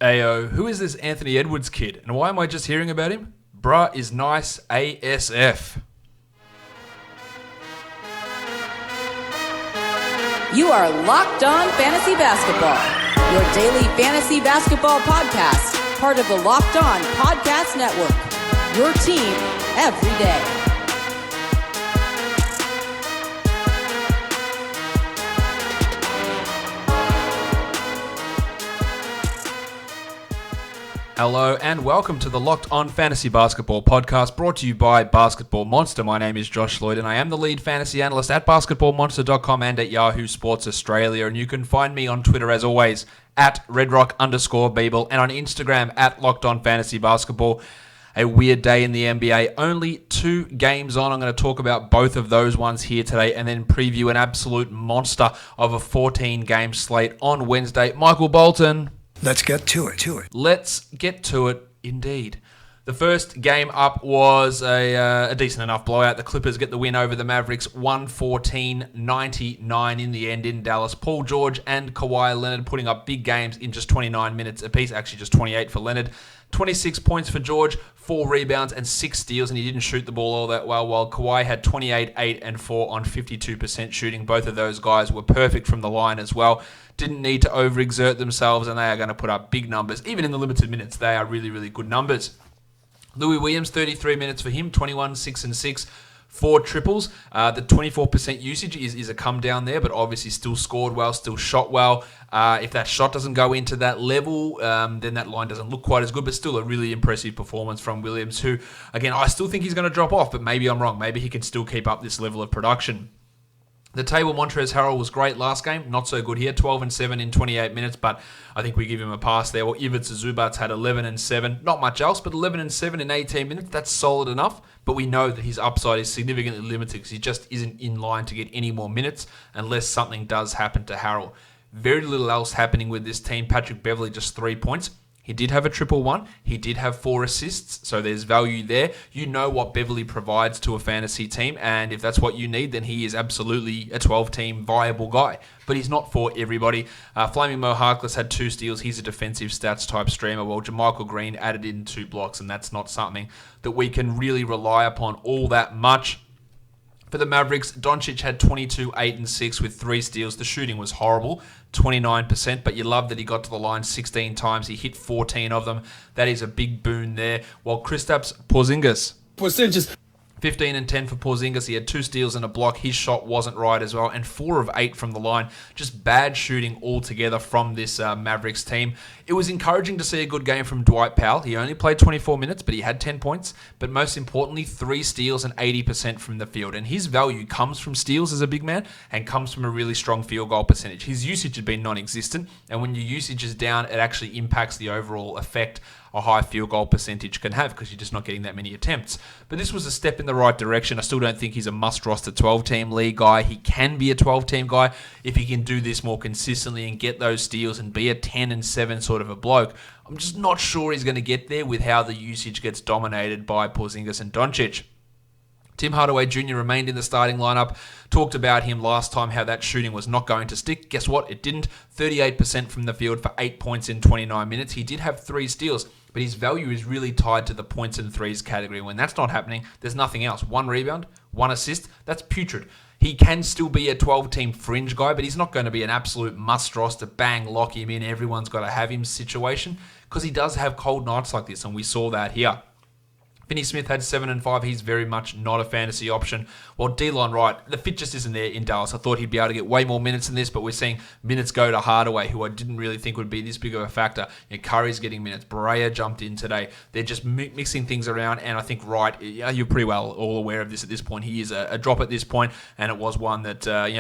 Ayo, who is this Anthony Edwards kid? And why am I just hearing about him? Bruh is nice ASF. You are Locked On Fantasy Basketball, your daily fantasy basketball podcast, part of the Locked On Podcast Network, your team every day. Hello and welcome to the Locked On Fantasy Basketball podcast brought to you by Basketball Monster. My name is Josh Lloyd and I am the lead fantasy analyst at basketballmonster.com and at Yahoo Sports Australia. And you can find me on Twitter as always at redrock_Beeble and on Instagram at Locked On Fantasy Basketball. A weird day in the NBA. Only 2 games on. I'm going to talk about both of those ones here today and then preview an absolute monster of a 14-game slate on Wednesday. Michael Bolton. Let's get to it. Let's get to it, indeed. The first game up was a decent enough blowout. The Clippers get the win over the Mavericks, 114-99 in the end in Dallas. Paul George and Kawhi Leonard putting up big games in just 29 minutes apiece, actually just 28 for Leonard. 26 points for George, 4 rebounds and 6 steals, and he didn't shoot the ball all that well, while Kawhi had 28, 8 and 4 on 52% shooting. Both of those guys were perfect from the line as well. Didn't need to overexert themselves, and they are going to put up big numbers. Even in the limited minutes, they are really, really good numbers. Louis Williams, 33 minutes for him, 21, 6 and 6. 4 triples. The 24% usage is a come down there, but obviously still scored well, still shot well. If that shot doesn't go into that level, then that line doesn't look quite as good, but still a really impressive performance from Williams, who, again, I still think he's going to drop off, but maybe I'm wrong. Maybe he can still keep up this level of production. The table, Montrezl Harrell was great last game. Not so good here. 12 and 7 in 28 minutes, but I think we give him a pass there. Well, Ivica Zubac had 11 and 7. Not much else, but 11 and 7 in 18 minutes. That's solid enough, but we know that his upside is significantly limited because he just isn't in line to get any more minutes unless something does happen to Harrell. Very little else happening with this team. Patrick Beverley, just 3 points. He did have a 1-1. He did have 4 assists, so there's value there. You know what Beverley provides to a fantasy team, and if that's what you need, then he is absolutely a 12-team viable guy. But he's not for everybody. Flaming Mo Harkless had 2 steals. He's a defensive stats type streamer, while JaMychal Green added in 2 blocks, and that's not something that we can really rely upon all that much. For the Mavericks, Doncic had 22, 8 and 6 with 3 steals. The shooting was horrible, 29%, but you love that he got to the line 16 times. He hit 14 of them. That is a big boon there. While Kristaps Porzingis, 15 and 10 for Porzingis. He had 2 steals and a block. His shot wasn't right as well, and 4 of 8 from the line. Just bad shooting altogether from this Mavericks team. It was encouraging to see a good game from Dwight Powell. He only played 24 minutes, but he had 10 points. But most importantly, 3 steals and 80% from the field. And his value comes from steals as a big man and comes from a really strong field goal percentage. His usage had been non-existent, and when your usage is down, it actually impacts the overall effect a high field goal percentage can have because you're just not getting that many attempts. But this was a step in the right direction. I still don't think he's a must-roster 12-team league guy. He can be a 12-team guy if he can do this more consistently and get those steals and be a 10 and 7 sort of a bloke. I'm just not sure he's going to get there with how the usage gets dominated by Porzingis and Doncic. Tim Hardaway Jr. remained in the starting lineup. Talked about him last time, how that shooting was not going to stick. Guess what? It didn't. 38% from the field for 8 points in 29 minutes. He did have 3 steals, but his value is really tied to the points and threes category. When that's not happening, there's nothing else. 1 rebound, 1 assist, that's putrid. He can still be a 12-team fringe guy, but he's not going to be an absolute must-roster, bang, lock him in, everyone's got to have him situation, because he does have cold nights like this, and we saw that here. Finney Smith had 7 and 5. He's very much not a fantasy option. While Delon Wright, the fit just isn't there in Dallas. I thought he'd be able to get way more minutes than this, but we're seeing minutes go to Hardaway, who I didn't really think would be this big of a factor. Curry's getting minutes. Barea jumped in today. They're just mixing things around, and I think Wright, you're pretty well all aware of this at this point. He is a drop at this point, and it was one that I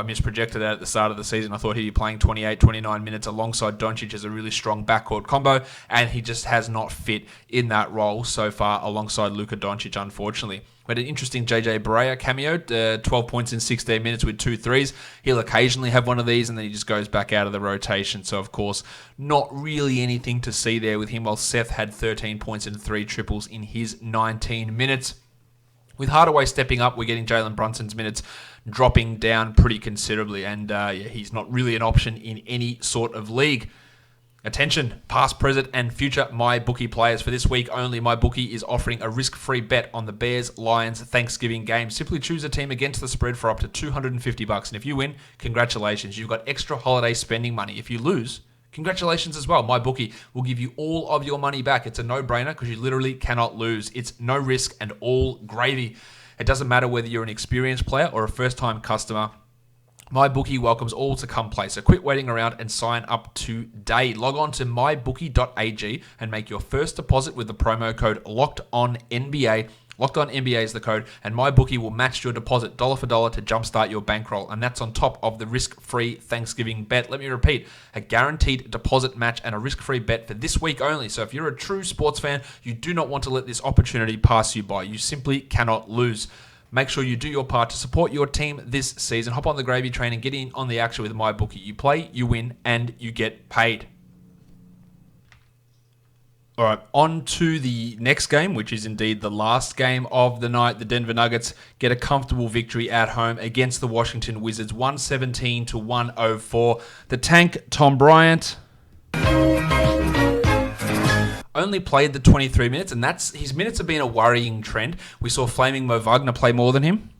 misprojected at the start of the season. I thought he'd be playing 28, 29 minutes alongside Doncic as a really strong backcourt combo, and he just has not fit in that role so far alongside Luka Doncic, unfortunately. We had an interesting JJ Barea cameo, 12 points in 16 minutes with 2 threes. He'll occasionally have one of these and then he just goes back out of the rotation. So, of course, not really anything to see there with him, while Seth had 13 points and 3 triples in his 19 minutes. With Hardaway stepping up, we're getting Jalen Brunson's minutes dropping down pretty considerably, and he's not really an option in any sort of league. Attention, past, present, and future MyBookie players. For this week only, MyBookie is offering a risk-free bet on the Bears-Lions Thanksgiving game. Simply choose a team against the spread for up to $250. And if you win, congratulations. You've got extra holiday spending money. If you lose, congratulations as well. MyBookie will give you all of your money back. It's a no-brainer because you literally cannot lose. It's no risk and all gravy. It doesn't matter whether you're an experienced player or a first-time customer. MyBookie welcomes all to come play, so quit waiting around and sign up today. Log on to mybookie.ag and make your first deposit with the promo code LOCKEDONNBA. Locked On NBA is the code, and MyBookie will match your deposit dollar for dollar to jumpstart your bankroll, and that's on top of the risk-free Thanksgiving bet. Let me repeat, a guaranteed deposit match and a risk-free bet for this week only. So if you're a true sports fan, you do not want to let this opportunity pass you by. You simply cannot lose. Make sure you do your part to support your team this season. Hop on the gravy train and get in on the action with MyBookie. You play, you win, and you get paid. All right, on to the next game, which is indeed the last game of the night. The Denver Nuggets get a comfortable victory at home against the Washington Wizards, 117-104. The tank, Tom Bryant, only played the 23 minutes, and his minutes have been a worrying trend. We saw Flaming Moe Wagner play more than him.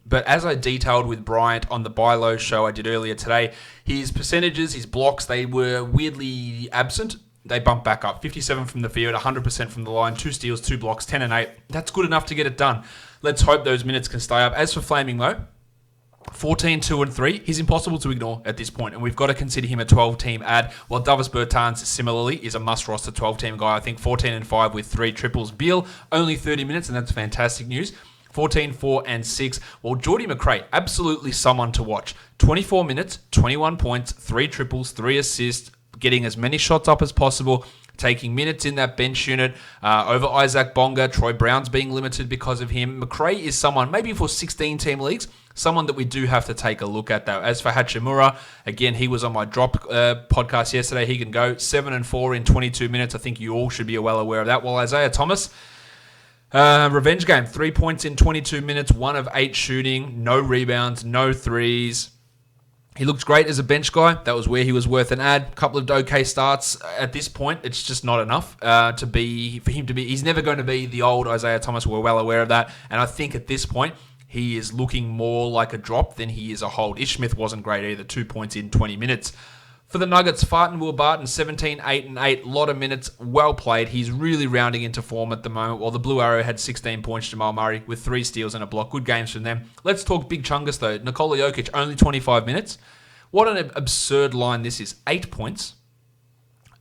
But as I detailed with Bryant on the Buy Low show I did earlier today, his percentages, his blocks, they were weirdly absent. They bumped back up. 57 from the field, 100% from the line, 2 steals, 2 blocks, 10 and 8. That's good enough to get it done. Let's hope those minutes can stay up. As for Flaming Moe, 14, 2, and 3. He's impossible to ignore at this point, and we've got to consider him a 12-team ad, while Davis Bertans similarly is a must-roster 12-team guy. I think 14 and 5 with 3 triples. Beal, only 30 minutes, and that's fantastic news. 14, 4, and 6. Well, Geordie McRae, absolutely someone to watch. 24 minutes, 21 points, 3 triples, 3 assists, getting as many shots up as possible, taking minutes in that bench unit over Isaac Bonga. Troy Brown's being limited because of him. McRae is someone, maybe for 16-team leagues, someone that we do have to take a look at, though. As for Hachimura, again, he was on my drop podcast yesterday. He can go 7 and 4 in 22 minutes. I think you all should be well aware of that. While Isaiah Thomas, revenge game, 3 points in 22 minutes, 1 of 8 shooting, no rebounds, no threes. He looks great as a bench guy. That was where he was worth an ad. Couple of okay starts. At this point, it's just not enough for him to be. He's never going to be the old Isaiah Thomas. We're well aware of that. And I think at this point, he is looking more like a drop than he is a hold. Ish Smith wasn't great either. 2 points in 20 minutes. For the Nuggets, Farton Will Barton, 17, 8, and 8. A lot of minutes, well played. He's really rounding into form at the moment. While the Blue Arrow had 16 points, Jamal Murray with 3 steals and a block. Good games from them. Let's talk big chungus, though. Nikola Jokic, only 25 minutes. What an absurd line this is. 8 points,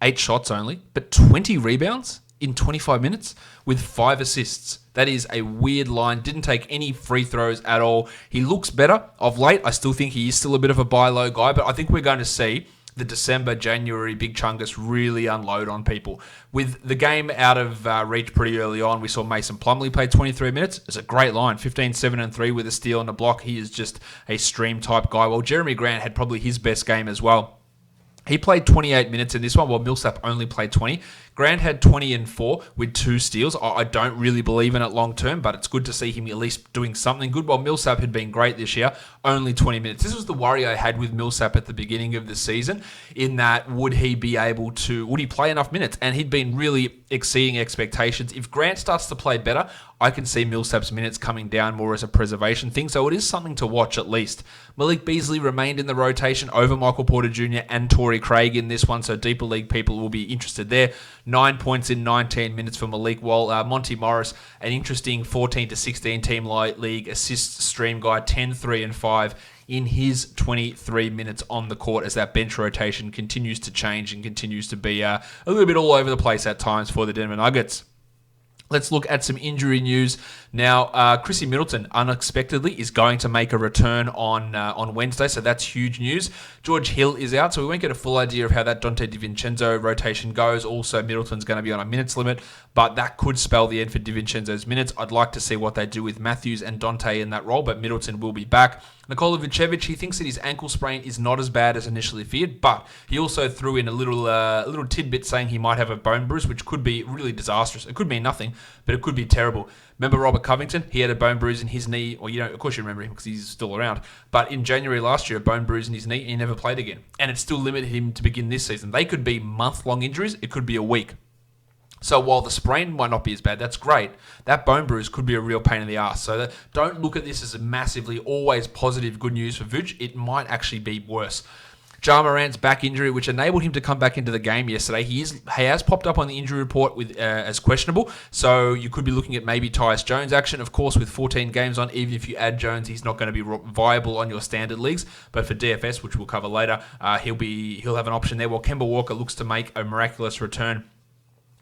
8 shots only, but 20 rebounds in 25 minutes with 5 assists. That is a weird line. Didn't take any free throws at all. He looks better of late. I still think he is still a bit of a buy low guy, but I think we're going to see the December, January big chungus really unload on people. With the game out of reach pretty early on, we saw Mason Plumlee play 23 minutes. It's a great line, 15, 7, and 3 with a steal and a block. He is just a stream type guy. Well, Jeremy Grant had probably his best game as well. He played 28 minutes in this one, while Millsap only played 20. Grant had 20 and 4 with 2 steals. I don't really believe in it long term, but it's good to see him at least doing something good. While Millsap had been great this year, only 20 minutes. This was the worry I had with Millsap at the beginning of the season, in that would he play enough minutes? And he'd been really exceeding expectations. If Grant starts to play better, I can see Millsap's minutes coming down more as a preservation thing, so it is something to watch at least. Malik Beasley remained in the rotation over Michael Porter Jr. and Torrey Craig in this one, so deeper league people will be interested there. 9 points in 19 minutes for Malik, while Monty Morris, an interesting 14 to 16 team league assist stream guy, 10, 3, and 5 in his 23 minutes on the court, as that bench rotation continues to change and continues to be a little bit all over the place at times for the Denver Nuggets. Let's look at some injury news now. Chrissy Middleton unexpectedly is going to make a return on Wednesday, so that's huge news. George Hill is out, so we won't get a full idea of how that Dante DiVincenzo rotation goes. Also, Middleton's going to be on a minutes limit, but that could spell the end for DiVincenzo's minutes. I'd like to see what they do with Matthews and Dante in that role, but Middleton will be back. Nikola Jokic, he thinks that his ankle sprain is not as bad as initially feared, but he also threw in a little tidbit saying he might have a bone bruise, which could be really disastrous. It could mean nothing, but it could be terrible. Remember Robert Covington? He had a bone bruise in his knee. Well, of course you remember him because he's still around. But in January last year, a bone bruise in his knee, and he never played again. And it still limited him to begin this season. They could be month-long injuries. It could be a week. So while the sprain might not be as bad, that's great. That bone bruise could be a real pain in the ass. So don't look at this as a massively always positive good news for Vooch. It might actually be worse. Ja Morant's back injury, which enabled him to come back into the game yesterday. He has popped up on the injury report with as questionable. So you could be looking at maybe Tyus Jones action. Of course, with 14 games on, even if you add Jones, he's not going to be viable on your standard leagues. But for DFS, which we'll cover later, he'll have an option there. While Kemba Walker looks to make a miraculous return.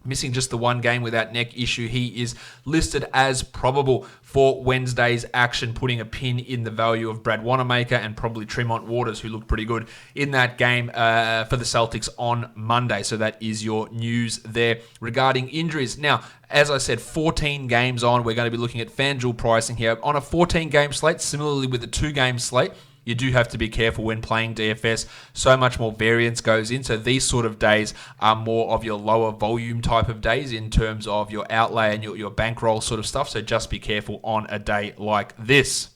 Missing just the one game with that neck issue, he is listed as probable for Wednesday's action, putting a pin in the value of Brad Wanamaker and probably Tremont Waters, who looked pretty good in that game for the Celtics on Monday. So that is your news there regarding injuries. Now, as I said, 14 games on, we're going to be looking at FanDuel pricing here. On a 14-game slate, similarly with a 2-game slate, you do have to be careful when playing DFS. So much more variance goes in. So these sort of days are more of your lower volume type of days in terms of your outlay and your bankroll sort of stuff. So just be careful on a day like this.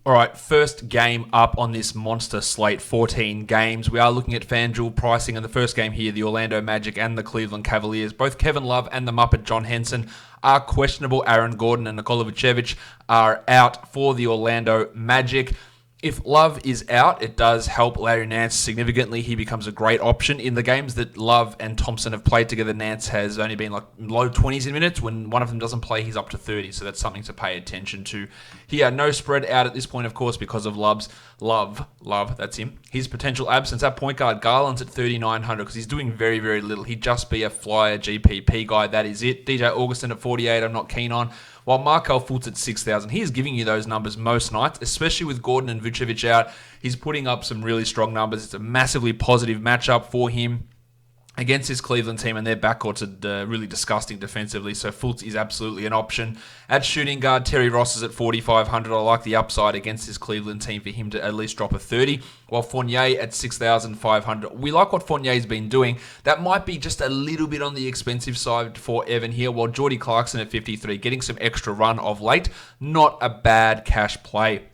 All right, first game up on this monster slate, 14 games. We are looking at FanDuel pricing, and the first game here, the Orlando Magic and the Cleveland Cavaliers. Both Kevin Love and the Muppet John Henson are questionable. Aaron Gordon and Nikola Jokic are out for the Orlando Magic. If Love is out, it does help Larry Nance significantly. He becomes a great option. In the games that Love and Thompson have played together, Nance has only been like low 20s in minutes. When one of them doesn't play, he's up to 30. So that's something to pay attention to. Here, no spread out at this point, of course, because of Love, that's him. His potential absence at point guard, Garland's at 3,900 because he's doing very, very little. He'd just be a flyer GPP guy. That is it. DJ Augustin at 48, I'm not keen on. While Markelle Fultz at 6,000, he is giving you those numbers most nights, especially with Gordon and Vucevic out. He's putting up some really strong numbers. It's a massively positive matchup for him against his Cleveland team, and their backcourts are really disgusting defensively, so Fultz is absolutely an option. At shooting guard, Terry Ross is at 4,500. I like the upside against his Cleveland team for him to at least drop a 30, while Fournier at 6,500. We like what Fournier's been doing. That might be just a little bit on the expensive side for Evan here, while Jordy Clarkson at 53, getting some extra run of late. Not a bad cash play.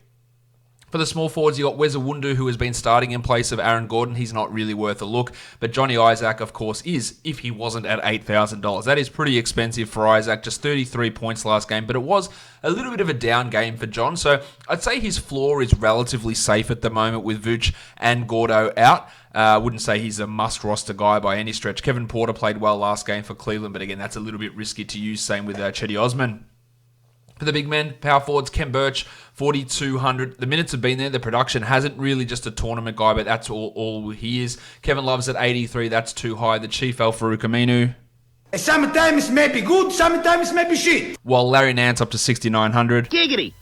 For the small forwards, you got Wes Iwundu, who has been starting in place of Aaron Gordon. He's not really worth a look. But Johnny Isaac, of course, is, if he wasn't at $8,000. That is pretty expensive for Isaac, just 33 points last game. But it was a little bit of a down game for John. So I'd say his floor is relatively safe at the moment with Vooch and Gordo out. I wouldn't say he's a must-roster guy by any stretch. Kevin Porter played well last game for Cleveland, but again, that's a little bit risky to use. Same with Chetty Osman. For the big men, power forwards, Kem Birch, 4,200. The minutes have been there. The production hasn't really just a tournament guy, but that's all he is. Kevin Love's at 83. That's too high. The Chief, Al Farouk Aminu. Sometimes may be good, sometimes may be shit. While Larry Nance up to 6,900. Giggity.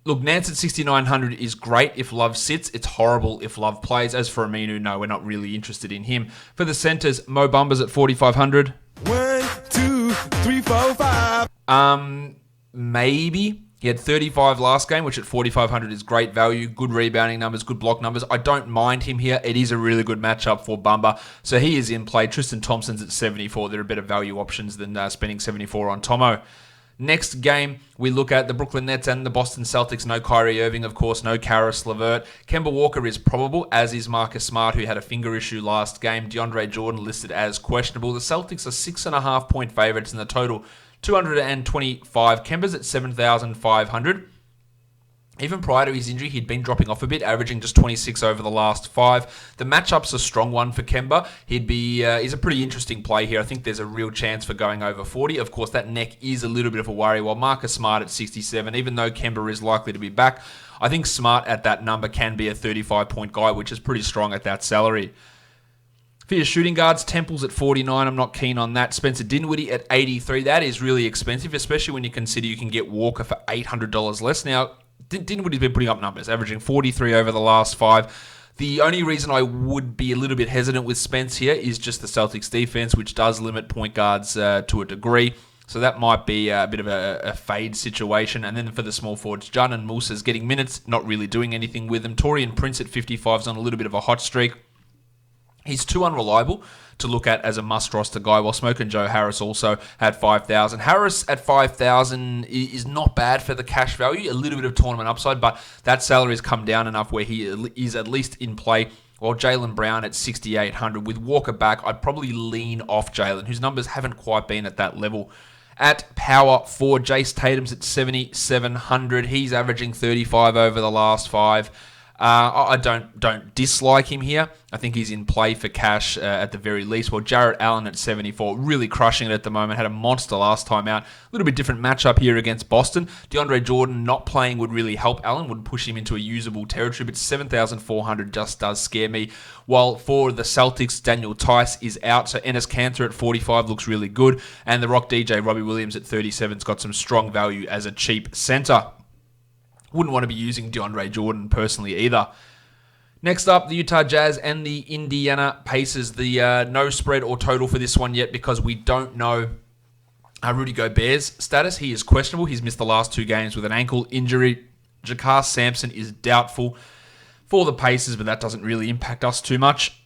Look, Nance at 6,900 is great if Love sits. It's horrible if Love plays. As for Aminu, no, we're not really interested in him. For the centers, Mo Bamba's at 4,500. 1, 2, 3, 4, 5. Maybe. He had 35 last game, which at 4,500 is great value. Good rebounding numbers, good block numbers. I don't mind him here. It is a really good matchup for Bamba. So he is in play. Tristan Thompson's at 74. There are better value options than spending 74 on Tomo. Next game, we look at the Brooklyn Nets and the Boston Celtics. No Kyrie Irving, of course. No Karis LeVert. Kemba Walker is probable, as is Marcus Smart, who had a finger issue last game. DeAndre Jordan listed as questionable. The Celtics are 6.5-point favorites in the total. 225. Kemba's at 7,500. Even prior to his injury, he'd been dropping off a bit, averaging just 26 over the last 5. The matchup's a strong one for Kemba. He's a pretty interesting play here. I think there's a real chance for going over 40. Of course, that neck is a little bit of a worry, while Marcus Smart at 67, even though Kemba is likely to be back, I think Smart at that number can be a 35-point guy, which is pretty strong at that salary. For your shooting guards, Temple's at 49. I'm not keen on that. Spencer Dinwiddie at 83. That is really expensive, especially when you consider you can get Walker for $800 less. Now, Dinwiddie's been putting up numbers, averaging 43 over the last 5. The only reason I would be a little bit hesitant with Spence here is just the Celtics defense, which does limit point guards to a degree. So that might be a bit of a fade situation. And then for the small forwards, Jun and Musa's getting minutes, not really doing anything with them. Torian Prince at 55 is on a little bit of a hot streak. He's too unreliable to look at as a must-roster guy, while Smoke and Joe Harris also had 5,000. Harris at 5,000 is not bad for the cash value, a little bit of tournament upside, but that salary has come down enough where he is at least in play. While Jaylen Brown at 6,800, with Walker back, I'd probably lean off Jaylen, whose numbers haven't quite been at that level. At power forward, Jace Tatum's at 7,700. He's averaging 35 over the last 5. I don't dislike him here. I think he's in play for cash at the very least. Well, Jarrett Allen at 74, really crushing it at the moment. Had a monster last time out. A little bit different matchup here against Boston. DeAndre Jordan not playing would really help Allen, would push him into a usable territory, but 7,400 just does scare me. While for the Celtics, Daniel Tice is out, so Enes Kanter at 45 looks really good, and the Rock DJ Robbie Williams at 37's got some strong value as a cheap center. Wouldn't want to be using DeAndre Jordan personally either. Next up, the Utah Jazz and the Indiana Pacers. The no spread or total for this one yet because we don't know Rudy Gobert's status. He is questionable. He's missed the last 2 games with an ankle injury. Jakar Sampson is doubtful for the Pacers, but that doesn't really impact us too much.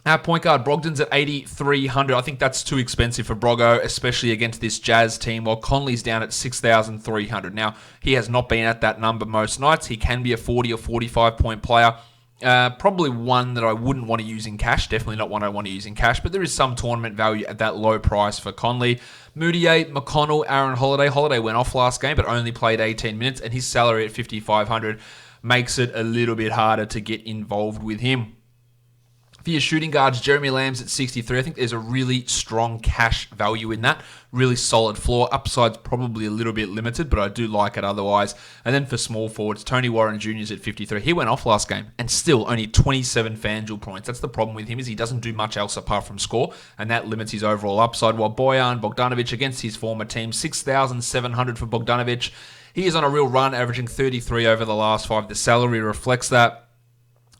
At point guard, Brogdon's at 8,300. I think that's too expensive for Brogo, especially against this Jazz team, while Conley's down at 6,300. Now, he has not been at that number most nights. He can be a 40 or 45 point player. Probably one that I wouldn't want to use in cash. Definitely not one I want to use in cash, but there is some tournament value at that low price for Conley. Moutier, McConnell, Aaron Holiday. Holiday went off last game, but only played 18 minutes, and his salary at 5,500 makes it a little bit harder to get involved with him. For your shooting guards, Jeremy Lamb's at 63. I think there's a really strong cash value in that. Really solid floor. Upside's probably a little bit limited, but I do like it otherwise. And then for small forwards, Tony Warren Jr.'s at 53. He went off last game and still only 27 FanDuel points. That's the problem with him, is he doesn't do much else apart from score, and that limits his overall upside. While Bojan Bogdanovic against his former team, 6,700 for Bogdanovic. He is on a real run, averaging 33 over the last 5. The salary reflects that.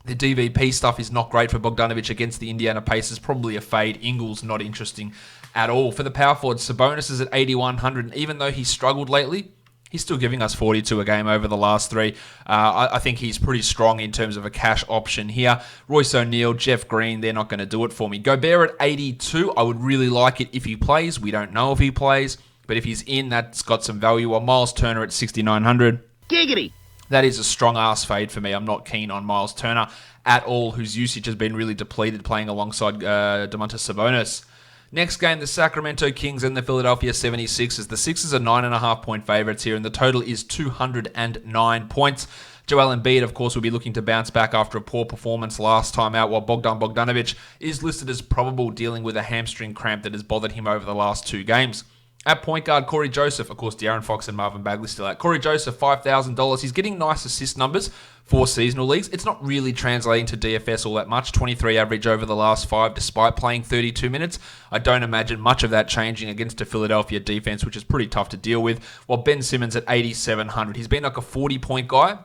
The DVP stuff is not great for Bogdanovic against the Indiana Pacers. Probably a fade. Ingles not interesting at all. For the power forward, Sabonis is at 8,100. And even though he's struggled lately, he's still giving us 42 a game over the last 3. I think he's pretty strong in terms of a cash option here. Royce O'Neal, Jeff Green, they're not going to do it for me. Gobert at 82. I would really like it if he plays. We don't know if he plays. But if he's in, that's got some value. While Miles Turner at 6,900. Giggity! That is a strong ass fade for me. I'm not keen on Miles Turner at all, whose usage has been really depleted playing alongside Domantas Sabonis. Next game, the Sacramento Kings and the Philadelphia 76ers. The Sixers are 9.5 point favorites here, and the total is 209 points. Joel Embiid, of course, will be looking to bounce back after a poor performance last time out, while Bogdan Bogdanovic is listed as probable, dealing with a hamstring cramp that has bothered him over the last 2 games. At point guard, Corey Joseph. Of course, De'Aaron Fox and Marvin Bagley still out. Corey Joseph, $5,000. He's getting nice assist numbers for seasonal leagues. It's not really translating to DFS all that much. 23 average over the last 5, despite playing 32 minutes. I don't imagine much of that changing against a Philadelphia defense, which is pretty tough to deal with. While Ben Simmons at 8,700. He's been like a 40-point guy.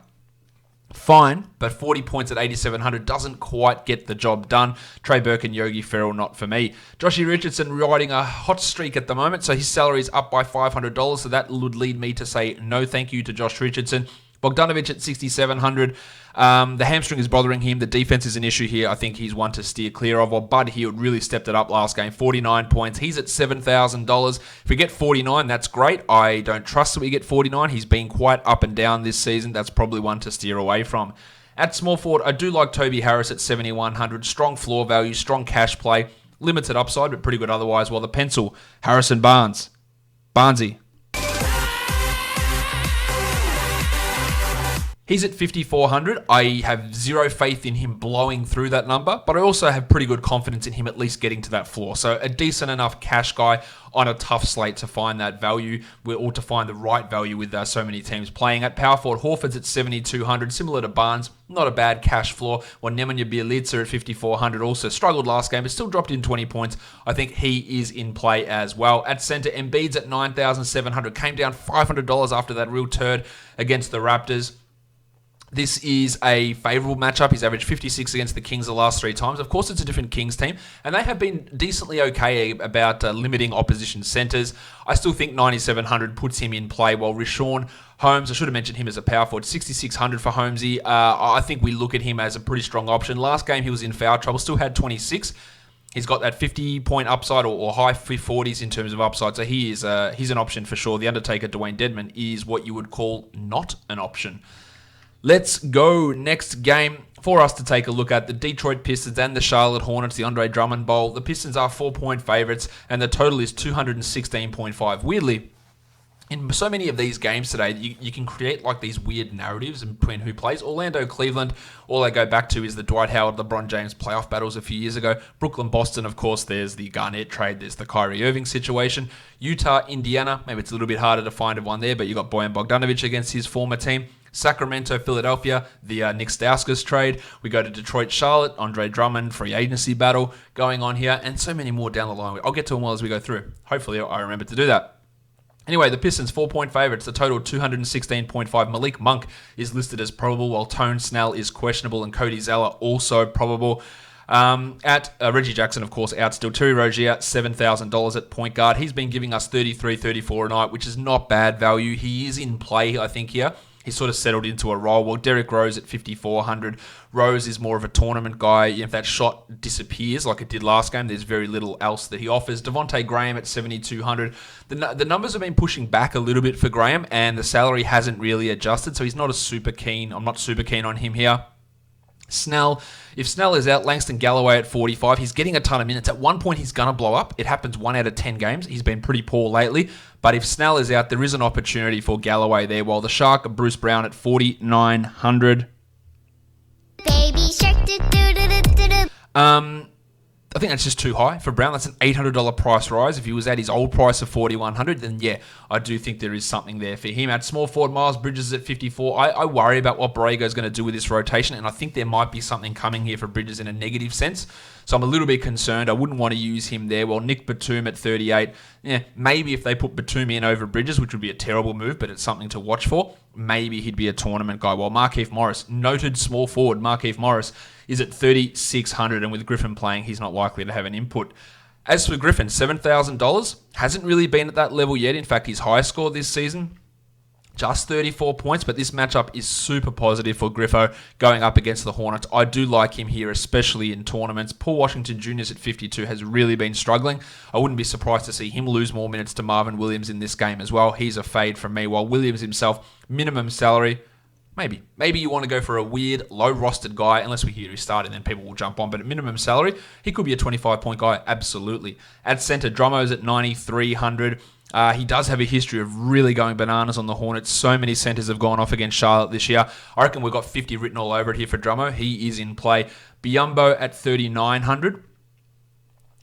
Fine, but 40 points at 8,700 doesn't quite get the job done. Trey Burke and Yogi Ferrell, not for me. Joshie Richardson riding a hot streak at the moment, so his salary is up by $500, so that would lead me to say no thank you to Josh Richardson. Bogdanovic at 6,700. The hamstring is bothering him. The defense is an issue here. I think he's one to steer clear of. While Bud Hield really stepped it up last game. 49 points. He's at $7,000. If we get 49, that's great. I don't trust that we get 49. He's been quite up and down this season. That's probably one to steer away from. At small forward, I do like Toby Harris at 7,100. Strong floor value, strong cash play. Limited upside, but pretty good otherwise. While the pencil, Harrison Barnes. Barnesy. He's at 5,400. I have zero faith in him blowing through that number, but I also have pretty good confidence in him at least getting to that floor. So a decent enough cash guy on a tough slate to find that value, or to find the right value with so many teams playing. At power forward, Horford's at 7,200, similar to Barnes. Not a bad cash floor. While Nemanja Bjelica at 5,400 also struggled last game, but still dropped in 20 points. I think he is in play as well. At center, Embiid's at 9,700. Came down $500 after that real turd against the Raptors. This is a favourable matchup. He's averaged 56 against the Kings the last 3 times. Of course, it's a different Kings team, and they have been decently okay about limiting opposition centres. I still think 9,700 puts him in play, while Richaun Holmes, I should have mentioned him as a power forward, 6,600 for Holmesy. I think we look at him as a pretty strong option. Last game, he was in foul trouble, still had 26. He's got that 50-point upside or high 40s in terms of upside, so he's an option for sure. The Undertaker, Dwayne Dedman, is what you would call not an option. Let's go next game for us to take a look at the Detroit Pistons and the Charlotte Hornets, the Andre Drummond Bowl. The Pistons are 4-point favourites, and the total is 216.5. Weirdly, in so many of these games today, you can create like these weird narratives between who plays. Orlando, Cleveland, all I go back to is the Dwight Howard, LeBron James playoff battles a few years ago. Brooklyn, Boston, of course, there's the Garnett trade, there's the Kyrie Irving situation. Utah, Indiana, maybe it's a little bit harder to find one there, but you got Bojan Bogdanovic against his former team. Sacramento, Philadelphia, the Nick Stauskas trade. We go to Detroit, Charlotte, Andre Drummond, free agency battle going on here, and so many more down the line. I'll get to them all as we go through. Hopefully I remember to do that. Anyway, the Pistons, 4-point favourites, the total 216.5. Malik Monk is listed as probable, while Tone Snell is questionable, and Cody Zeller also probable. Reggie Jackson, of course, out still. Terry Rozier, $7,000 at point guard. He's been giving us 33, 34 a night, which is not bad value. He is in play, I think, here. He's sort of settled into a role. Well, Derrick Rose at 5,400. Rose is more of a tournament guy. If that shot disappears like it did last game, there's very little else that he offers. Devontae Graham at 7,200. The numbers have been pushing back a little bit for Graham, and the salary hasn't really adjusted, so he's not super keen. I'm not super keen on him here. Snell, if Snell is out, Langston Galloway at 45. He's getting a ton of minutes. At one point, he's going to blow up. It happens 1 out of 10 games. He's been pretty poor lately. But if Snell is out, there is an opportunity for Galloway there. While the Shark, Bruce Brown at 4,900. Baby Shark. I think that's just too high for Brown. That's an $800 price rise. If he was at his old price of $4,100, then yeah, I do think there is something there for him. At small forward, Miles Bridges at 54. I worry about what Borrego's going to do with this rotation, and I think there might be something coming here for Bridges in a negative sense. So I'm a little bit concerned. I wouldn't want to use him there. Well, Nick Batum at 38. Yeah, maybe if they put Batum in over Bridges, which would be a terrible move, but it's something to watch for, maybe he'd be a tournament guy. While Markieff Morris, noted small forward Markieff Morris, is at 3,600, and with Griffin playing, he's not likely to have an input. As for Griffin, $7,000, hasn't really been at that level yet. In fact, his highest score this season, just 34 points, but this matchup is super positive for Griffo going up against the Hornets. I do like him here, especially in tournaments. Paul Washington Jr. at 52 has really been struggling. I wouldn't be surprised to see him lose more minutes to Marvin Williams in this game as well. He's a fade from me, while Williams himself, minimum salary, Maybe you want to go for a weird, low-rostered guy, unless we hear he's starting, then people will jump on. But at minimum salary, he could be a 25-point guy, absolutely. At centre, Drummo's at 9,300. He does have a history of really going bananas on the Hornets. So many centres have gone off against Charlotte this year. I reckon we've got 50 written all over it here for Drummo. He is in play. Biombo at 3,900.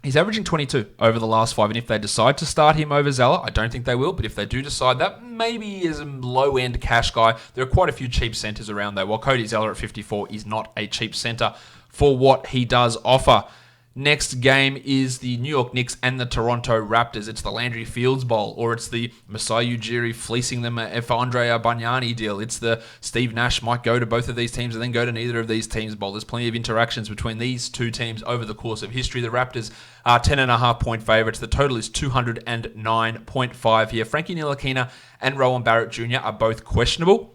He's averaging 22 over the last 5, and if they decide to start him over Zeller, I don't think they will, but if they do decide that, maybe he is a low-end cash guy. There are quite a few cheap centers around though, while Cody Zeller at 54 is not a cheap center for what he does offer. Next game is the New York Knicks and the Toronto Raptors. It's the Landry Fields Bowl, or it's the Masai Ujiri fleecing them for Andre Bargnani deal. It's the Steve Nash might go to both of these teams and then go to neither of these teams bowl. There's plenty of interactions between these two teams over the course of history. The Raptors are 10.5-point favorites. The total is 209.5 here. Frankie Ntilikina and Rowan Barrett Jr. are both questionable.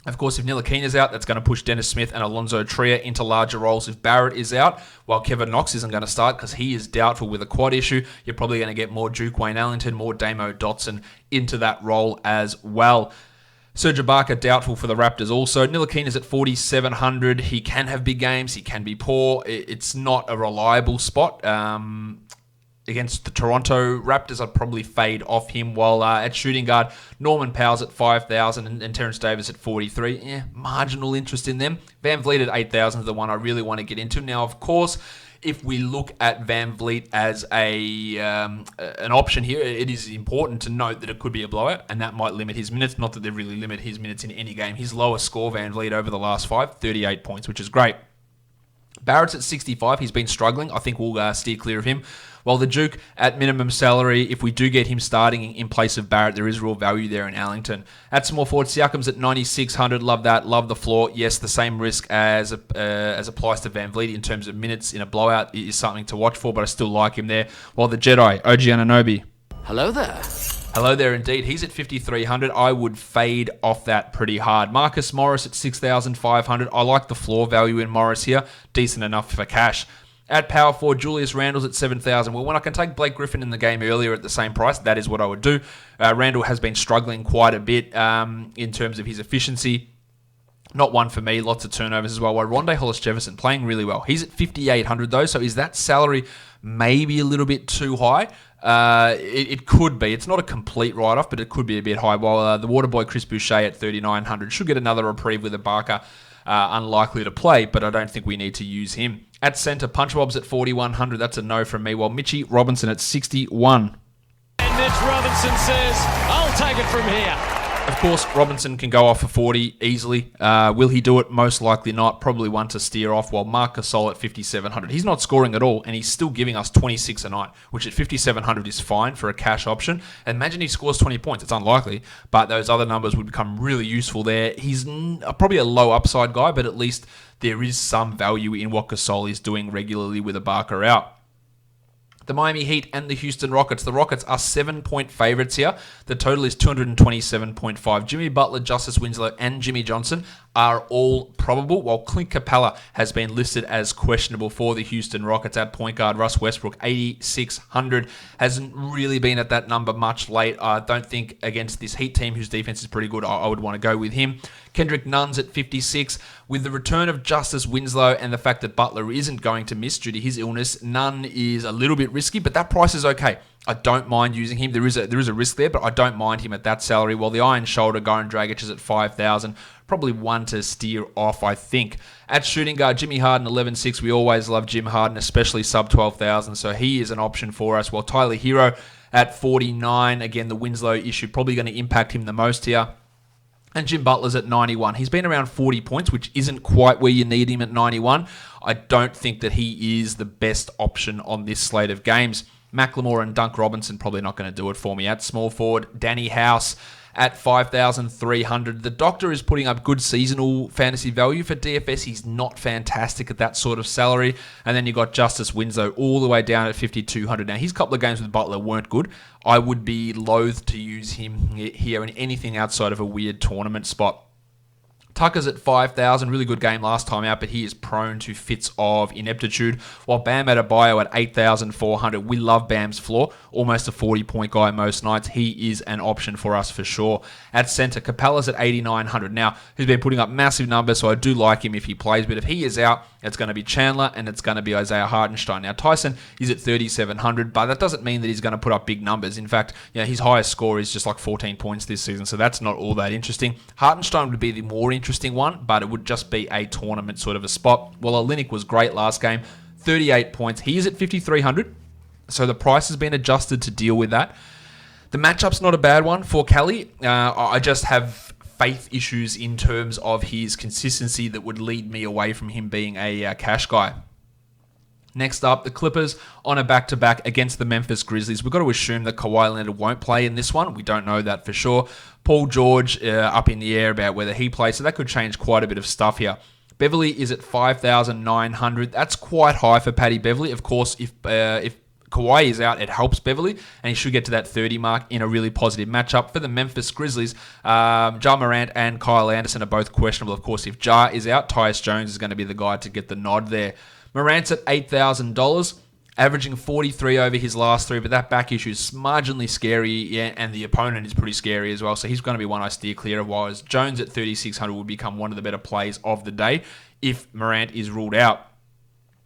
Of course, if Ntilikina's out, that's going to push Dennis Smith and Alonzo Trier into larger roles. If Barrett is out, while Kevin Knox isn't going to start because he is doubtful with a quad issue, you're probably going to get more Duke Wayne Ellington, more Damo Dotson into that role as well. Serge Ibaka doubtful for the Raptors also. Ntilikina's at 4,700. He can have big games. He can be poor. It's not a reliable spot. Against the Toronto Raptors, I'd probably fade off him. While at shooting guard, Norman Powell's at 5,000 and Terrence Davis at 43. Yeah, marginal interest in them. Van Vliet at 8,000 is the one I really want to get into. Now, of course, if we look at Van Vliet as an option here, it is important to note that it could be a blowout, and that might limit his minutes. Not that they really limit his minutes in any game. His lowest score, Van Vliet, over the last 5, 38 points, which is great. Barrett's at 65. He's been struggling. I think we'll steer clear of him. While the Duke at minimum salary, if we do get him starting in place of Barrett, there is real value there in Allington. At small forward, Siakam's at 9,600. Love that. Love the floor. Yes, the same risk as applies to Van Vliet in terms of minutes in a blowout is something to watch for, but I still like him there. While the Jedi, OG Anunoby. Hello there. Hello there indeed. He's at 5,300. I would fade off that pretty hard. Marcus Morris at 6,500. I like the floor value in Morris here. Decent enough for cash. At power forward, Julius Randle's at 7,000. Well, when I can take Blake Griffin in the game earlier at the same price, that is what I would do. Randle has been struggling quite a bit in terms of his efficiency. Not one for me. Lots of turnovers as well. While Rondae Hollis-Jefferson playing really well. He's at 5,800 though, so is that salary maybe a little bit too high? It could be. It's not a complete write-off, but it could be a bit high. While the Waterboy Chris Boucher at 3,900 should get another reprieve with Ibaka. Unlikely to play, but I don't think we need to use him. At centre, Punch Bob's at 4,100. That's a no from me. While Mitchie Robinson at 61. And Mitch Robinson says, I'll take it from here. Of course, Robinson can go off for 40 easily. Will he do it? Most likely not. Probably one to steer off, while Marc Gasol at 5,700. He's not scoring at all, and he's still giving us 26 a night, which at 5,700 is fine for a cash option. Imagine he scores 20 points. It's unlikely, but those other numbers would become really useful there. He's probably a low upside guy, but at least there is some value in what Gasol is doing regularly with Ibaka out. The Miami Heat and the Houston Rockets. The Rockets are 7-point favorites here. The total is 227.5. Jimmy Butler, Justice Winslow, and Jimmy Johnson are all probable, while Clint Capella has been listed as questionable for the Houston Rockets. At point guard, Russ Westbrook, 8,600. Hasn't really been at that number much late. I don't think against this Heat team, whose defense is pretty good, I would want to go with him. Kendrick Nunn's at 56. With the return of Justice Winslow and the fact that Butler isn't going to miss due to his illness, Nunn is a little bit risky, but that price is okay. I don't mind using him. There is a risk there, but I don't mind him at that salary. While the Iron Shoulder, Goran Dragic, is at 5,000. Probably one to steer off, I think. At shooting guard, Jimmy Harden, 11,600. We always love Jim Harden, especially sub 12,000, so he is an option for us. While Tyler Hero at 49. Again, the Winslow issue probably going to impact him the most here. And Jim Butler's at 91. He's been around 40 points, which isn't quite where you need him at 91. I don't think that he is the best option on this slate of games. Macklemore and Dunk Robinson probably not going to do it for me. At small forward, Danny House at 5,300. The Doctor is putting up good seasonal fantasy value for DFS. He's not fantastic at that sort of salary. And then you got Justice Winslow all the way down at 5,200. Now, his couple of games with Butler weren't good. I would be loath to use him here in anything outside of a weird tournament spot. Tucker's at 5,000. Really good game last time out, but he is prone to fits of ineptitude. While Bam Adebayo at 8,400. We love Bam's floor. Almost a 40-point guy most nights. He is an option for us for sure. At center, Capella's at 8,900. Now, he's been putting up massive numbers, so I do like him if he plays. But if he is out, it's going to be Chandler and it's going to be Isaiah Hartenstein. Now, Tyson is at 3,700, but that doesn't mean that he's going to put up big numbers. In fact, his highest score is just like 14 points this season, so that's not all that interesting. Hartenstein would be the more interesting one, but it would just be a tournament sort of a spot. Well, Olynyk was great last game, 38 points. He is at 5,300, so the price has been adjusted to deal with that. The matchup's not a bad one for Kelly. I just have faith issues in terms of his consistency that would lead me away from him being a cash guy. Next up, the Clippers on a back-to-back against the Memphis Grizzlies. We've got to assume that Kawhi Leonard won't play in this one. We don't know that for sure. Paul George up in the air about whether he plays, so that could change quite a bit of stuff here. Beverly is at 5,900. That's quite high for Paddy Beverly. Of course, if Kawhi is out, it helps Beverly, and he should get to that 30 mark in a really positive matchup. For the Memphis Grizzlies, Ja Morant and Kyle Anderson are both questionable. Of course, if Ja is out, Tyus Jones is going to be the guy to get the nod there. Morant's at $8,000, averaging 43 over his last three, but that back issue is marginally scary, and the opponent is pretty scary as well, so he's going to be one I steer clear of, whereas Jones at 3,600 will become one of the better plays of the day if Morant is ruled out.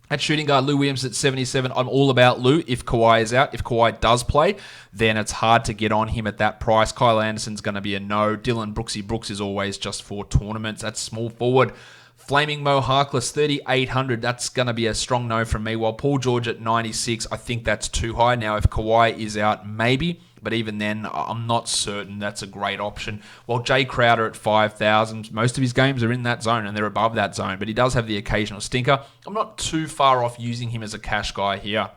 At shooting guard, Lou Williams at 77. I'm all about Lou if Kawhi is out. If Kawhi does play, then it's hard to get on him at that price. Kyle Anderson's going to be a no. Dylan Brooksy Brooks is always just for tournaments. That's small forward. Flaming Mo Harkless, 3,800. That's going to be a strong no from me. While Paul George at 96, I think that's too high. Now, if Kawhi is out, maybe. But even then, I'm not certain that's a great option. While Jay Crowder at 5,000, most of his games are in that zone and they're above that zone, but he does have the occasional stinker. I'm not too far off using him as a cash guy here.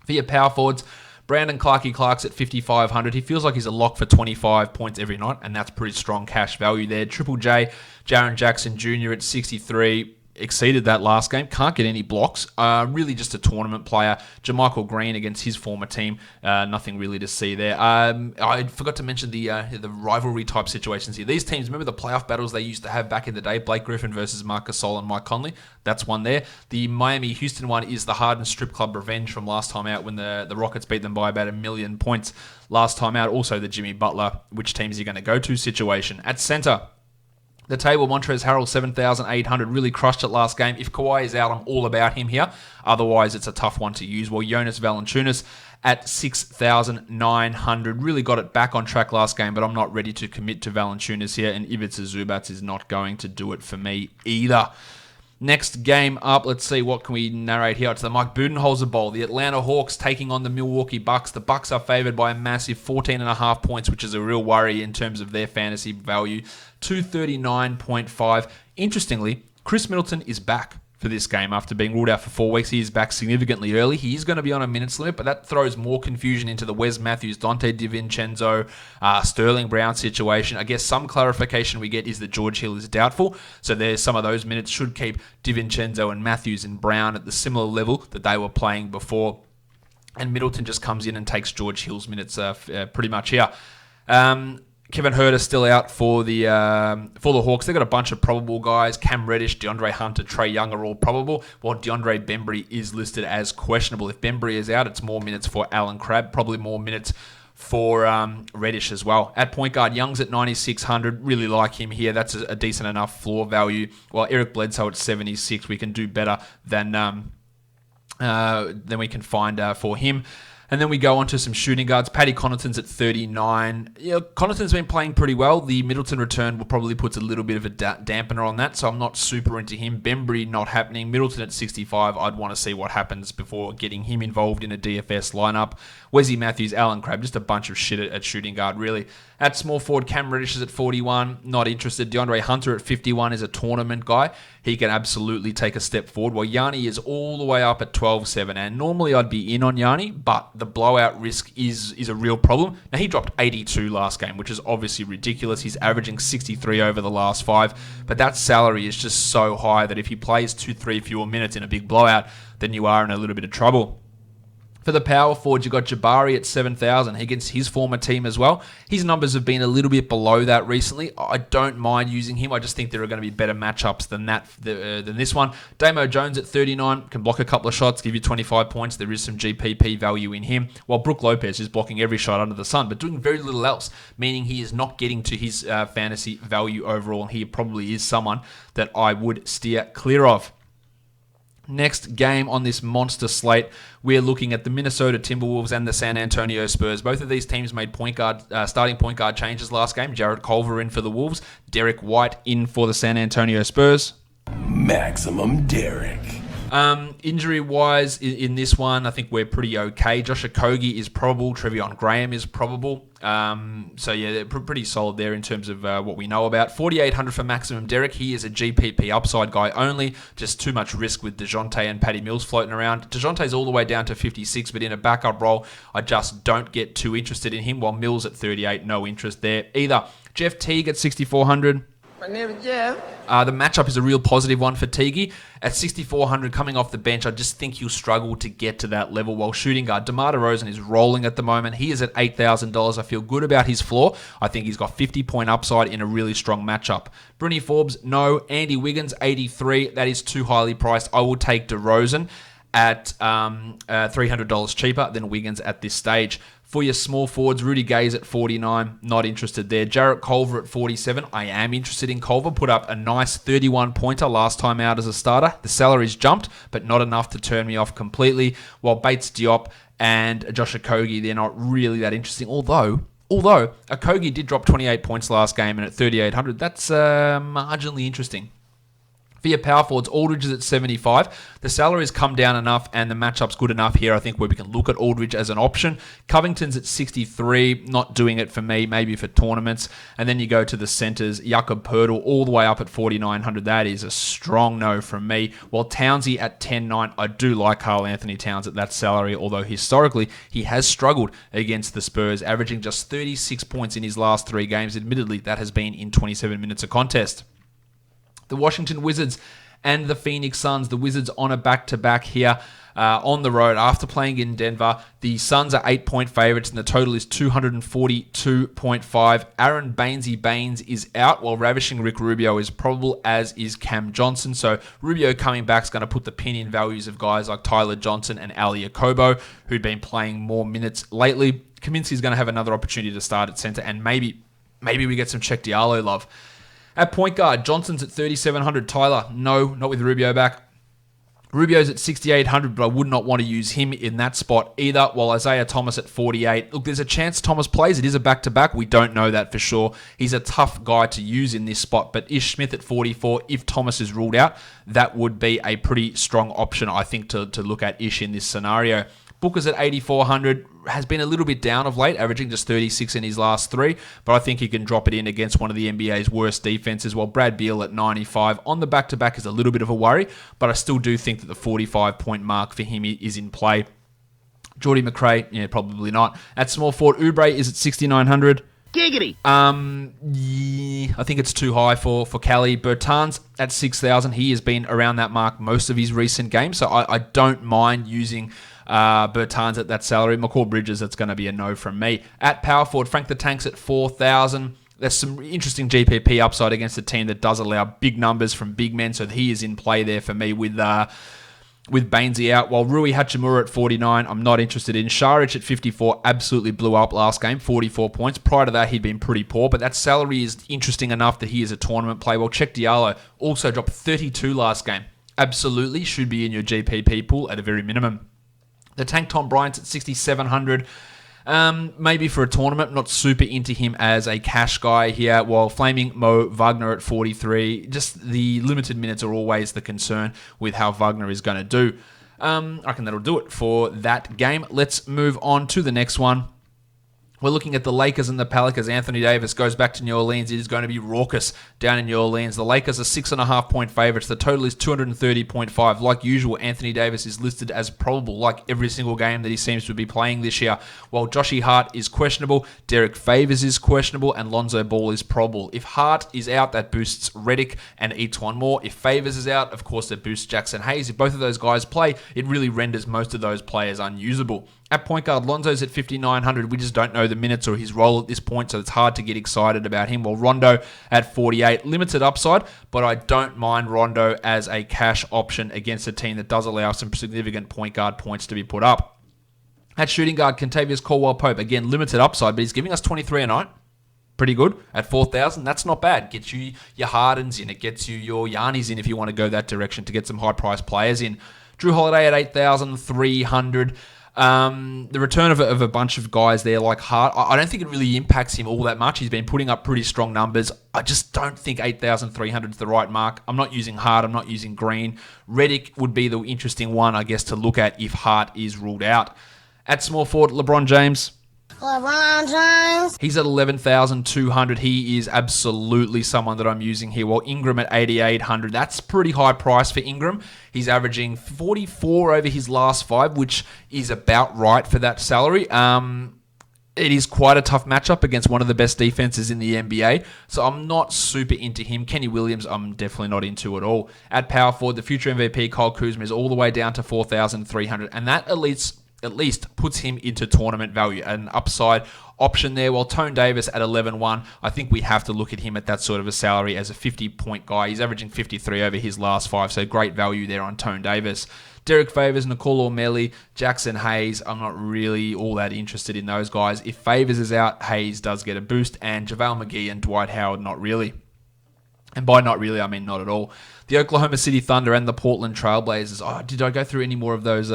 For your power forwards, Brandon Clark's at 5,500. He feels like he's a lock for 25 points every night, and that's pretty strong cash value there. Triple J, Jaren Jackson Jr. at 63. Exceeded that last game. Can't get any blocks. Really just a tournament player. JaMychal Green against his former team. Nothing really to see there. I forgot to mention the rivalry type situations here. These teams, remember the playoff battles they used to have back in the day? Blake Griffin versus Marc Gasol and Mike Conley. That's one there. The Miami-Houston one is the Harden Strip Club revenge from last time out when the Rockets beat them by about 1 million points last time out. Also the Jimmy Butler, which teams are going to go to situation. At center, the table, Montrezl Harrell, 7,800, really crushed it last game. If Kawhi is out, I'm all about him here. Otherwise, it's a tough one to use. Well, Jonas Valanciunas at 6,900, really got it back on track last game, but I'm not ready to commit to Valanciunas here, and Ivica Zubac is not going to do it for me either. Next game up, let's see, what can we narrate here? It's the Mike Budenholzer Bowl. The Atlanta Hawks taking on the Milwaukee Bucks. The Bucks are favored by a massive 14.5 points, which is a real worry in terms of their fantasy value. 239.5. Interestingly, Chris Middleton is back for this game after being ruled out for 4 weeks. He is back significantly early. He is going to be on a minutes limit, but that throws more confusion into the Wes Matthews, Dante DiVincenzo, Sterling Brown situation. I guess some clarification we get is that George Hill is doubtful, so there's some of those minutes should keep DiVincenzo and Matthews and Brown at the similar level that they were playing before, and Middleton just comes in and takes George Hill's minutes pretty much here. Kevin Huerter still out for the Hawks. They've got a bunch of probable guys. Cam Reddish, DeAndre Hunter, Trae Young are all probable, while DeAndre Bembry is listed as questionable. If Bembry is out, it's more minutes for Alan Crabb, probably more minutes for Reddish as well. At point guard, Young's at 9,600. Really like him here. That's a decent enough floor value. While Eric Bledsoe at 76, we can do better than we can find for him. And then we go on to some shooting guards. Paddy Connaughton's at 39. Connaughton's been playing pretty well. The Middleton return will probably put a little bit of a dampener on that, so I'm not super into him. Bembry not happening. Middleton at 65. I'd want to see what happens before getting him involved in a DFS lineup. Wesley Matthews, Alan Crabb, just a bunch of shit at shooting guard, really. At small forward, Cam Reddish is at 41. Not interested. DeAndre Hunter at 51 is a tournament guy. He can absolutely take a step forward, while Yanni is all the way up at 12.7. And normally I'd be in on Yanni, but the blowout risk is a real problem. Now, he dropped 82 last game, which is obviously ridiculous. He's averaging 63 over the last 5, but that salary is just so high that if he plays 2-3 fewer minutes in a big blowout, then you are in a little bit of trouble. For the power forwards, you've got Jabari at 7,000 against his former team as well. His numbers have been a little bit below that recently. I don't mind using him. I just think there are going to be better matchups than this one. Damo Jones at 39 can block a couple of shots, give you 25 points. There is some GPP value in him. While Brook Lopez is blocking every shot under the sun, but doing very little else, meaning he is not getting to his fantasy value overall. And he probably is someone that I would steer clear of. Next game on this monster slate, we're looking at the Minnesota Timberwolves and the San Antonio Spurs. Both of these teams made starting point guard changes last game. Jarrett Culver in for the Wolves, Derek White in for the San Antonio Spurs. Maximum Derek. Injury-wise, in this one, I think we're pretty okay. Josh Okogie is probable. Trevion Graham is probable. So, yeah, pretty solid there in terms of what we know about. 4,800 for Maximum Derek. He is a GPP upside guy only. Just too much risk with DeJounte and Patty Mills floating around. DeJounte's all the way down to 56, but in a backup role, I just don't get too interested in him, while Mills at 38, no interest there either. Jeff Teague at 6,400. My name is Jeff. The matchup is a real positive one for Teague. At 6,400 coming off the bench, I just think he'll struggle to get to that level. While shooting guard DeMar DeRozan is rolling at the moment. He is at $8,000. I feel good about his floor. I think he's got 50-point upside in a really strong matchup. Bruni Forbes, no. Andy Wiggins, 83. That is too highly priced. I will take DeRozan at $300 cheaper than Wiggins at this stage. For your small forwards, Rudy Gay's at 49, not interested there. Jarrett Culver at 47, I am interested in Culver. Put up a nice 31-pointer last time out as a starter. The salary's jumped, but not enough to turn me off completely. While Bates Diop and Josh Okogie, they're not really that interesting. Although Okogie did drop 28 points last game, and at 3,800, that's marginally interesting. For your power forwards, Aldridge is at 75. The salary's come down enough and the matchup's good enough here, I think, where we can look at Aldridge as an option. Covington's at 63, not doing it for me, maybe for tournaments. And then you go to the centers, Jakob Poeltl all the way up at 4,900. That is a strong no from me. While Townsy at 10.9, I do like Karl Anthony Towns at that salary, although historically he has struggled against the Spurs, averaging just 36 points in his last 3 games. Admittedly, that has been in 27 minutes of contest. The Washington Wizards and the Phoenix Suns. The Wizards on a back-to-back here on the road after playing in Denver. The Suns are 8-point favorites and the total is 242.5. Aaron Baines is out while ravishing Rick Rubio is probable, as is Cam Johnson. So Rubio coming back is going to put the pin in values of guys like Tyler Johnson and Ali Okobo, who'd been playing more minutes lately. Kaminsky's going to have another opportunity to start at center, and maybe we get some Cheick Diallo love. At point guard, Johnson's at 3,700. Tyler, no, not with Rubio back. Rubio's at 6,800, but I would not want to use him in that spot either, while Isaiah Thomas at 48. Look, there's a chance Thomas plays. It is a back-to-back. We don't know that for sure. He's a tough guy to use in this spot, but Ish Smith at 44, if Thomas is ruled out, that would be a pretty strong option, I think, to look at Ish in this scenario. Booker's at 8,400, has been a little bit down of late, averaging just 36 in his last 3, but I think he can drop it in against one of the NBA's worst defenses, while Brad Beal at 95 on the back-to-back is a little bit of a worry, but I still do think that the 45-point mark for him is in play. Geordie McRae, yeah, probably not. At small forward, Oubre is at 6,900. Giggity. Yeah, I think it's too high for Cali. Bertans at 6,000. He has been around that mark most of his recent games, so I don't mind using Bertans at that salary. McCall Bridges, that's going to be a no from me. At power forward, Frank the Tank's at 4,000. There's some interesting GPP upside against a team that does allow big numbers from big men, so he is in play there for me with Bainesy out, while Rui Hachimura at 49, I'm not interested in. Šarić at 54, absolutely blew up last game, 44 points. Prior to that, he'd been pretty poor, but that salary is interesting enough that he is a tournament play. Well, Cheick Diallo also dropped 32 last game. Absolutely should be in your GPP pool at a very minimum. The Tank Tom Bryant's at 6,700. Maybe for a tournament, not super into him as a cash guy here, while flaming Moe Wagner at 43. Just the limited minutes are always the concern with how Wagner is going to do. I reckon that'll do it for that game. Let's move on to the next one. We're looking at the Lakers and the Pelicans. Anthony Davis goes back to New Orleans. It is going to be raucous down in New Orleans. The Lakers are 6.5-point favorites. The total is 230.5. Like usual, Anthony Davis is listed as probable, like every single game that he seems to be playing this year. While Joshy Hart is questionable, Derek Favors is questionable, and Lonzo Ball is probable. If Hart is out, that boosts Redick and Etuan Moore. If Favors is out, of course, that boosts Jackson Hayes. If both of those guys play, it really renders most of those players unusable. At point guard, Lonzo's at 5,900. We just don't know the minutes or his role at this point, so it's hard to get excited about him. While Rondo at 48, limited upside, but I don't mind Rondo as a cash option against a team that does allow some significant point guard points to be put up. At shooting guard, Kentavious Caldwell-Pope, again, limited upside, but he's giving us 23 a night. Pretty good. At 4,000, that's not bad. Gets you your Hardens in. It gets you your Giannis in if you want to go that direction to get some high-priced players in. Drew Holiday at 8,300. The return of a bunch of guys there like Hart, I don't think it really impacts him all that much. He's been putting up pretty strong numbers. I just don't think 8,300 is the right mark. I'm not using Hart. I'm not using Green. Redick would be the interesting one, I guess, to look at if Hart is ruled out. At small forward, LeBron James. He's at 11,200. He is absolutely someone that I'm using here. While Ingram at 8,800. That's pretty high price for Ingram. He's averaging 44 over his last 5, which is about right for that salary. It is quite a tough matchup against one of the best defenses in the NBA, so I'm not super into him. Kenny Williams, I'm definitely not into at all. At power forward, the future MVP, Kyle Kuzma, is all the way down to 4,300, and that at least puts him into tournament value, an upside option there. While Tone Davis at 11.1, I think we have to look at him at that sort of a salary as a 50-point guy. He's averaging 53 over his last 5, so great value there on Tone Davis. Derek Favors, Nicole Ormelli, Jackson Hayes, I'm not really all that interested in those guys. If Favors is out, Hayes does get a boost, and JaVale McGee and Dwight Howard, not really. And by not really, I mean not at all. The Oklahoma City Thunder and the Portland Trailblazers. Did I go through any more of those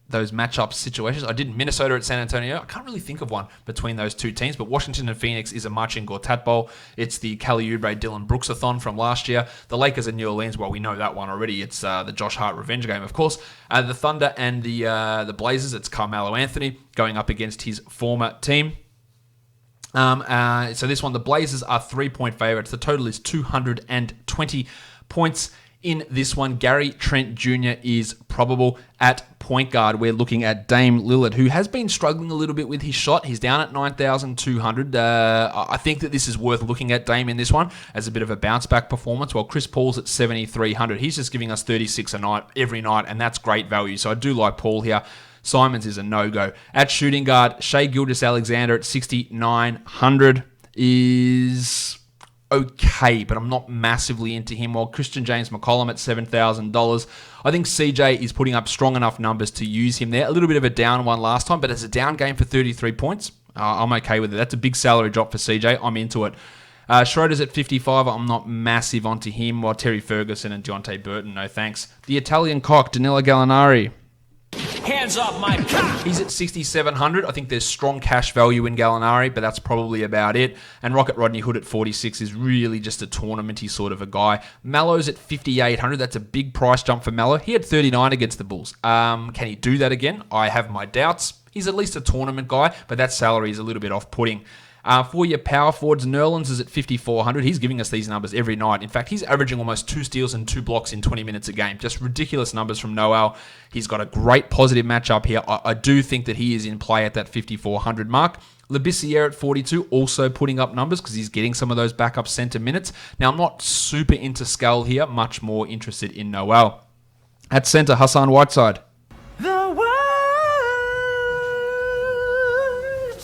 those matchup situations. I did Minnesota at San Antonio. I can't really think of one between those two teams, but Washington and Phoenix is a Marcin Gortat Bowl. It's the Kelly Oubre, Dylan Brooks-a-thon from last year. The Lakers and New Orleans, well, we know that one already. It's the Josh Hart revenge game, of course. The Thunder and the Blazers, it's Carmelo Anthony going up against his former team. So this one, the Blazers are 3-point favorites. The total is 220 points. In this one, Gary Trent Jr. is probable at point guard. We're looking at Dame Lillard, who has been struggling a little bit with his shot. He's down at 9,200. I think that this is worth looking at Dame in this one as a bit of a bounce-back performance, while Chris Paul's at 7,300. He's just giving us 36 a night every night, and that's great value. So I do like Paul here. Simons is a no-go. At shooting guard, Shai Gilgeous-Alexander at 6,900 is okay, but I'm not massively into him. While Christian James McCollum at $7,000. I think CJ is putting up strong enough numbers to use him there. A little bit of a down one last time, but as a down game for 33 points, I'm okay with it. That's a big salary drop for CJ. I'm into it. Schroeder's at 55. I'm not massive onto him, while Terry Ferguson and Deontay Burton, no thanks. The Italian cock, Danilo Gallinari. Hands off my cock! He's at 6,700. I think there's strong cash value in Gallinari, but that's probably about it. And Rocket Rodney Hood at 46 is really just a tournamenty sort of a guy. Melo's at 5,800. That's a big price jump for Melo. He had 39 against the Bulls. Can he do that again? I have my doubts. He's at least a tournament guy, but that salary is a little bit off-putting. For your power forwards, Nerlens is at 5,400. He's giving us these numbers every night. In fact, he's averaging almost 2 steals and 2 blocks in 20 minutes a game. Just ridiculous numbers from Noel. He's got a great positive matchup here. I do think that he is in play at that 5,400 mark. Labissiere at 42, also putting up numbers because he's getting some of those backup center minutes. Now, I'm not super into Skull here, much more interested in Noel. At center, Hassan Whiteside.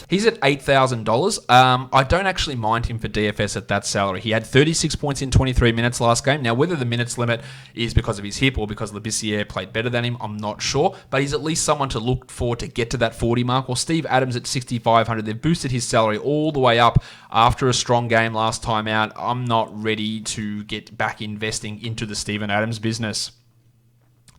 He's at $8,000. I don't actually mind him for DFS at that salary. He had 36 points in 23 minutes last game. Now, whether the minutes limit is because of his hip or because Labissiere played better than him, I'm not sure. But he's at least someone to look for to get to that 40 mark. While Steve Adams at 6,500, they've boosted his salary all the way up after a strong game last time out. I'm not ready to get back investing into the Steven Adams business.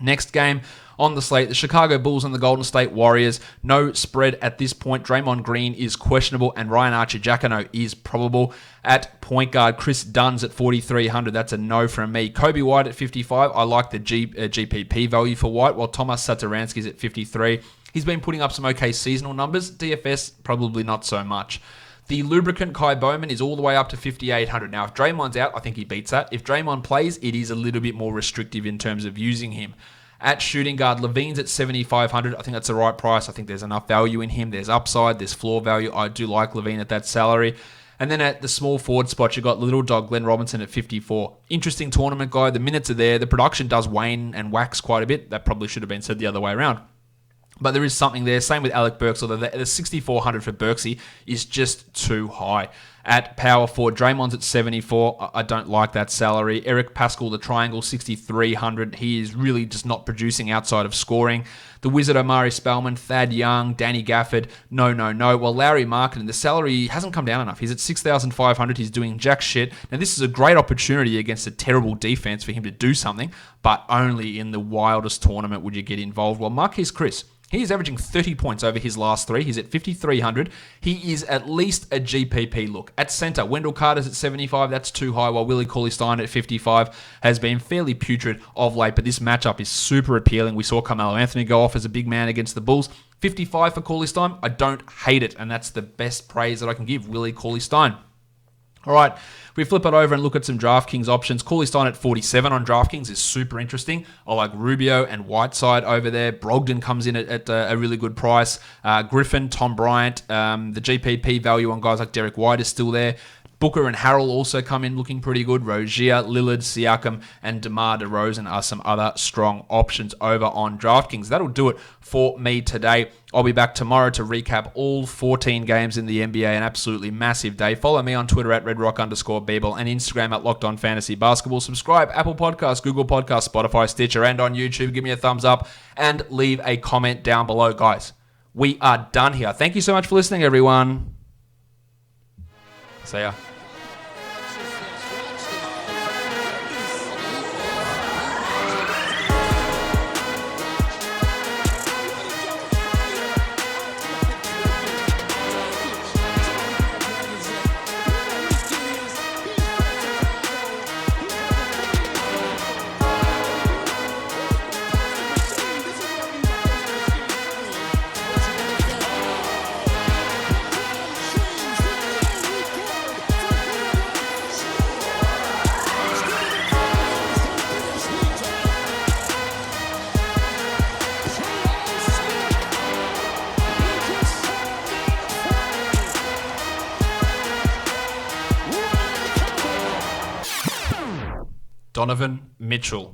Next game on the slate, the Chicago Bulls and the Golden State Warriors. No spread at this point. Draymond Green is questionable and Ryan Archer-Jacquino is probable. At point guard, Chris Dunn's at 4,300. That's a no from me. Kobe White at 55. I like the GPP value for White, while Tomas Satoransky's at 53. He's been putting up some okay seasonal numbers. DFS, probably not so much. The lubricant Kai Bowman is all the way up to 5,800. Now, if Draymond's out, I think he beats that. If Draymond plays, it is a little bit more restrictive in terms of using him. At shooting guard, Levine's at 7,500. I think that's the right price. I think there's enough value in him. There's upside. There's floor value. I do like Levine at that salary. And then at the small forward spot, you've got little dog Glenn Robinson at 54. Interesting tournament guy. The minutes are there. The production does wane and wax quite a bit. That probably should have been said the other way around. But there is something there. Same with Alec Burks, although the 6,400 for Burksy is just too high. At power forward, Draymond's at 74. I don't like that salary. Eric Pascal, the triangle, 6,300. He is really just not producing outside of scoring. The Wizard, Omari Spellman, Thad Young, Danny Gafford, no. Well, Larry Markkinen, the salary hasn't come down enough. He's at 6,500. He's doing jack shit. Now, this is a great opportunity against a terrible defense for him to do something, but only in the wildest tournament would you get involved. Well, Marquise Chris, he is averaging 30 points over his last 3. He's at 5,300. He is at least a GPP look. At center, Wendell Carter's at 75. That's too high, while Willie Cauley-Stein at 55 has been fairly putrid of late, but this matchup is super appealing. We saw Carmelo Anthony go off as a big man against the Bulls. 55 for Cauley-Stein. I don't hate it, and that's the best praise that I can give Willie Cauley-Stein. All right, we flip it over and look at some DraftKings options. Cauley-Stein at 47 on DraftKings is super interesting. I like Rubio and Whiteside over there. Brogdon comes in at a really good price. Griffin, Tom Bryant, the GPP value on guys like Derek White is still there. Booker and Harrell also come in looking pretty good. Rozier, Lillard, Siakam, and DeMar DeRozan are some other strong options over on DraftKings. That'll do it for me today. I'll be back tomorrow to recap all 14 games in the NBA, an absolutely massive day. Follow me on Twitter at RedRock_Beeble and Instagram at Locked On Fantasy Basketball. Subscribe, Apple Podcasts, Google Podcasts, Spotify, Stitcher, and on YouTube. Give me a thumbs up and leave a comment down below. Guys, we are done here. Thank you so much for listening, everyone. See ya. Donovan Mitchell.